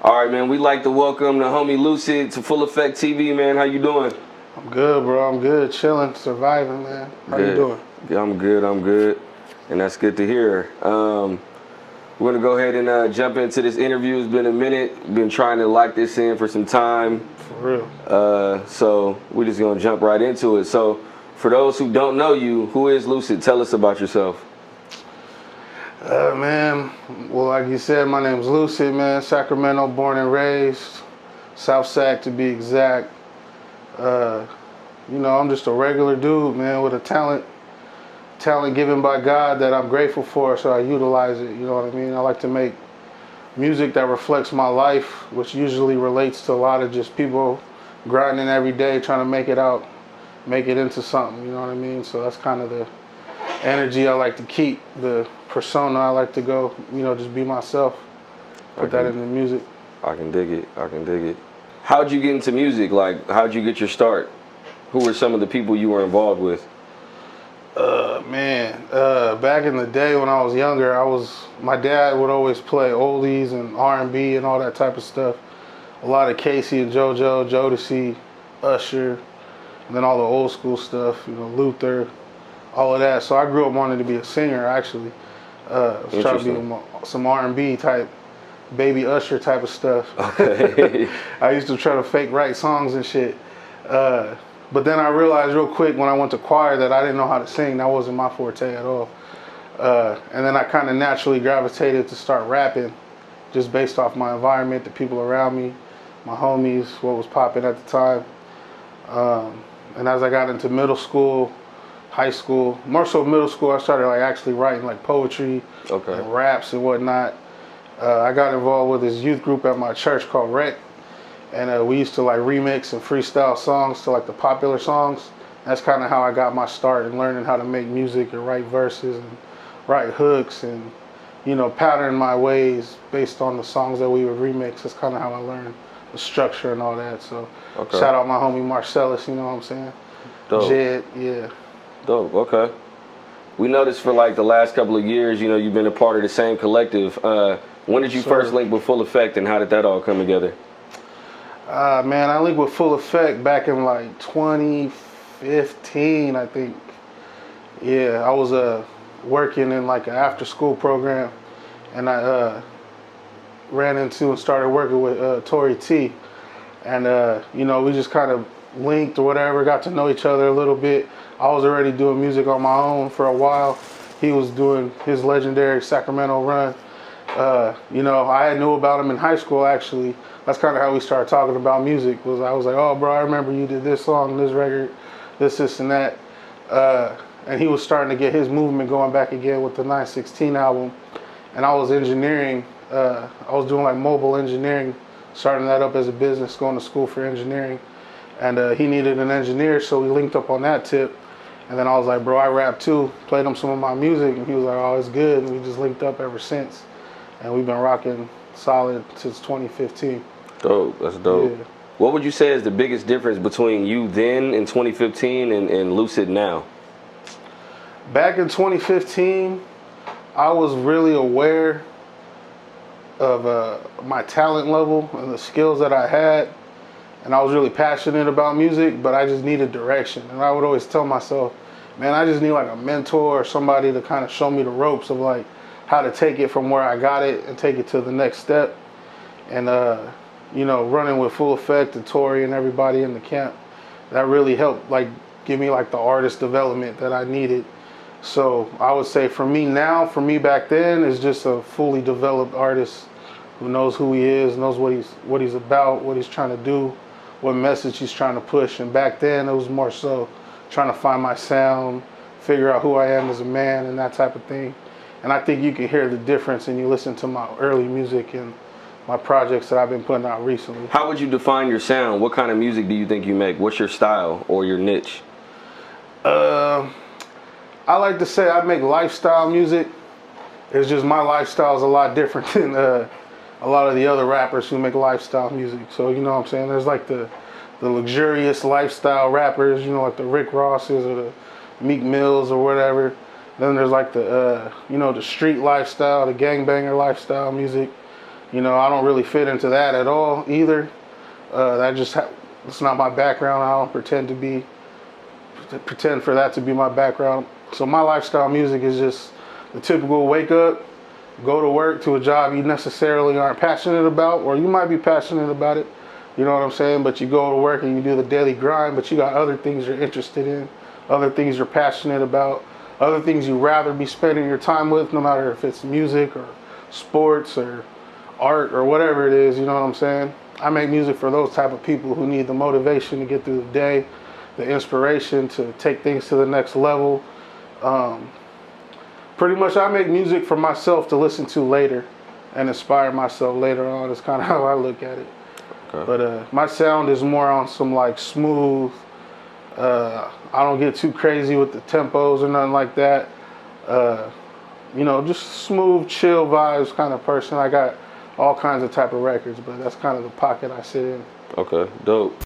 All right, man. We'd like to welcome the homie Lusaid to Full Effect TV, man. How you doing? I'm good, bro. I'm good. Chilling, surviving, man. How you doing? I'm good. And that's good to hear. We're going to go ahead and jump into this interview. It's been a minute. Been trying to lock this in for some time. For real. So we're just going to jump right into it. So for those who don't know you, who is Lusaid? Tell us about yourself. Man, well, like you said, my name's Lusaid, man. Sacramento, born and raised. South Sac, to be exact. I'm just a regular dude, man, with a talent given by God that I'm grateful for, so I utilize it, you know what I mean? I like to make music that reflects my life, which usually relates to a lot of just people grinding every day, trying to make it into something, you know what I mean? So that's kind of the energy I like to keep, the persona I like to go, just be myself, put that in the music. I can dig it. How'd you get into music? Like, how'd you get your start? Who were some of the people you were involved with? Back in the day when I was younger, my dad would always play oldies and R&B and all that type of stuff. A lot of Casey and JoJo, Jodeci, Usher, and then all the old school stuff, Luther, all of that. So I grew up wanting to be a singer, actually. I was trying to be some R&B type, Baby Usher type of stuff. Okay. I used to try to fake write songs and shit. But then I realized real quick when I went to choir that I didn't know how to sing. That wasn't my forte at all. And then I kind of naturally gravitated to start rapping just based off my environment, the people around me, my homies, what was popping at the time. And as I got into middle school, high school, more so middle school, I started actually writing poetry and raps and whatnot. I got involved with this youth group at my church called Rec. And we used to remix and freestyle songs to the popular songs. That's kind of how I got my start in learning how to make music and write verses and write hooks and, pattern my ways based on the songs that we would remix. That's kind of how I learned the structure and all that. So shout out my homie Marcellus, you know what I'm saying? Dope. Jed, yeah. Dope, okay. We noticed for the last couple of years, you've been a part of the same collective. When did you first link with Full Effect and how did that all come together? I linked with Full Effect back in 2015, I think. Yeah, I was working in an after school program, and I ran into and started working with Torrey Tee. And, we just kind of linked or whatever, got to know each other a little bit. I was already doing music on my own for a while. He was doing his legendary Sacramento run. I knew about him in high school, actually. That's kind of how we started talking about music. I was like, oh, bro, I remember you did this song, this record, this, and that. And he was starting to get his movement going back again with the 916 album. And I was engineering. I was doing mobile engineering, starting that up as a business, going to school for engineering. And he needed an engineer, so we linked up on that tip. And then I was like, bro, I rap too. Played him some of my music, and he was like, oh, it's good. And we just linked up ever since. And we've been rocking solid since 2015. Dope, that's dope. Yeah. What would you say is the biggest difference between you then in 2015 and Lusaid now? Back in 2015, I was really aware of my talent level and the skills that I had. And I was really passionate about music, but I just needed direction. And I would always tell myself, man, I just need a mentor or somebody to kind of show me the ropes of how to take it from where I got it and take it to the next step. And, running with Full Effect and Torrey and everybody in the camp, that really helped give me the artist development that I needed. So I would say for me back then is just a fully developed artist who knows who he is, knows what he's about, what he's trying to do, what message he's trying to push. And back then it was more so trying to find my sound, figure out who I am as a man and that type of thing. And I think you can hear the difference when you listen to my early music and my projects that I've been putting out recently. How would you define your sound? What kind of music do you think you make? What's your style or your niche? I like to say I make lifestyle music. It's just my lifestyle is a lot different than a lot of the other rappers who make lifestyle music. So, you know what I'm saying? There's the luxurious lifestyle rappers, the Rick Rosses or the Meek Mills or whatever. Then there's the street lifestyle, the gangbanger lifestyle music. You know, I don't really fit into that at all either. It's not my background. I don't pretend for that to be my background. So my lifestyle music is just the typical wake up, go to work to a job you necessarily aren't passionate about, or you might be passionate about it. You know what I'm saying? But you go to work and you do the daily grind, but you got other things you're interested in, other things you're passionate about, other things you'd rather be spending your time with, no matter if it's music or sports or art or whatever it is. You know what I'm saying? I make music for those type of people who need the motivation to get through the day, the inspiration to take things to the next level. Pretty much I make music for myself to listen to later and inspire myself later on. It's kind of how I look at it. Okay. But my sound is more on some like smooth, I don't get too crazy with the tempos or nothing like that. You know, just smooth, chill vibes kind of person. I got all kinds of type of records, but that's kind of the pocket I sit in. Okay, dope.